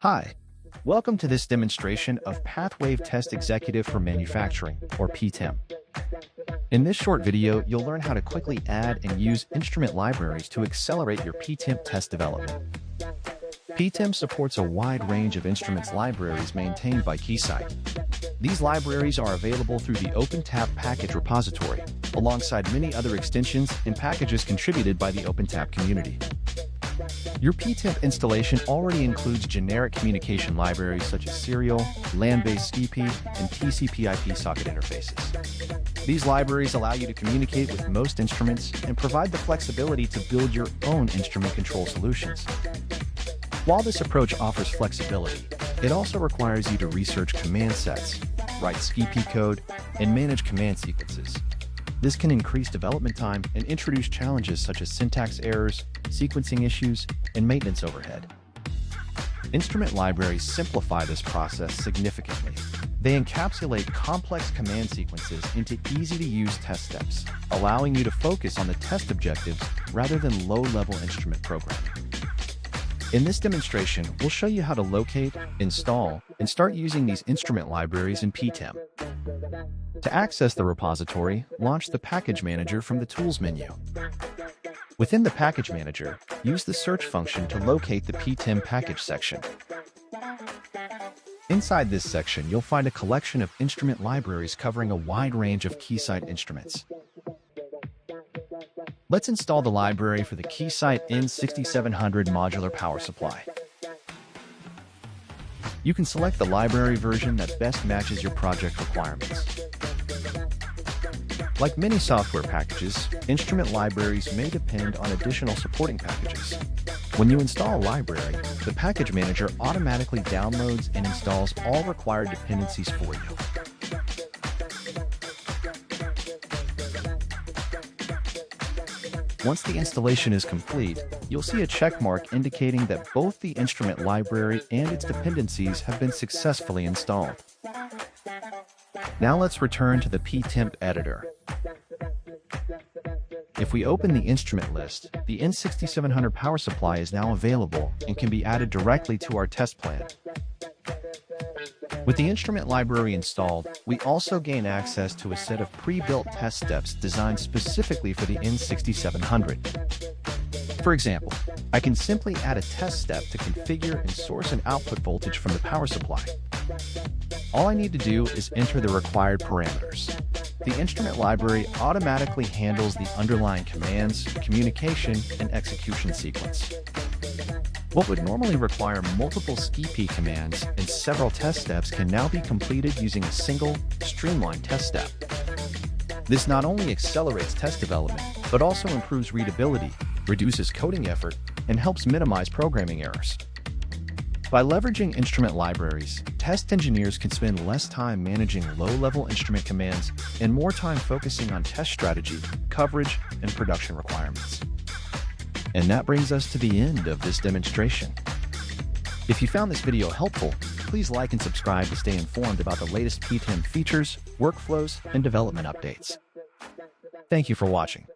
Hi, welcome to this demonstration of PathWave Test Executive for Manufacturing, or PTEM. In this short video, you'll learn how to quickly add and use instrument libraries to accelerate your PTEM test development. PTEM supports a wide range of instruments libraries maintained by Keysight. These libraries are available through the OpenTAP package repository, alongside many other extensions and packages contributed by the OpenTAP community. Your PTEM installation already includes generic communication libraries such as serial, LAN-based SCPI, and TCP/IP socket interfaces. These libraries allow you to communicate with most instruments and provide the flexibility to build your own instrument control solutions. While this approach offers flexibility, it also requires you to research command sets, write SCPI code, and manage command sequences. This can increase development time and introduce challenges such as syntax errors, sequencing issues, and maintenance overhead. Instrument libraries simplify this process significantly. They encapsulate complex command sequences into easy-to-use test steps, allowing you to focus on the test objectives rather than low-level instrument programming. In this demonstration, we'll show you how to locate, install, and start using these instrument libraries in PTEM. To access the repository, launch the Package Manager from the Tools menu. Within the Package Manager, use the search function to locate the PTEM package section. Inside this section, you'll find a collection of instrument libraries covering a wide range of Keysight instruments. Let's install the library for the Keysight N6700 modular power supply. You can select the library version that best matches your project requirements. Like many software packages, instrument libraries may depend on additional supporting packages. When you install a library, the Package Manager automatically downloads and installs all required dependencies for you. Once the installation is complete, you'll see a check mark indicating that both the instrument library and its dependencies have been successfully installed. Now let's return to the PTEM editor. If we open the instrument list, the N6700 power supply is now available and can be added directly to our test plan. With the instrument library installed, we also gain access to a set of pre-built test steps designed specifically for the N6700. For example, I can simply add a test step to configure and source an output voltage from the power supply. All I need to do is enter the required parameters. The instrument library automatically handles the underlying commands, communication, and execution sequence. What would normally require multiple SCPI commands and several test steps can now be completed using a single, streamlined test step. This not only accelerates test development, but also improves readability, reduces coding effort, and helps minimize programming errors. By leveraging instrument libraries, test engineers can spend less time managing low-level instrument commands and more time focusing on test strategy, coverage, and production requirements. And that brings us to the end of this demonstration. If you found this video helpful, please like and subscribe to stay informed about the latest PTEM features, workflows, and development updates. Thank you for watching.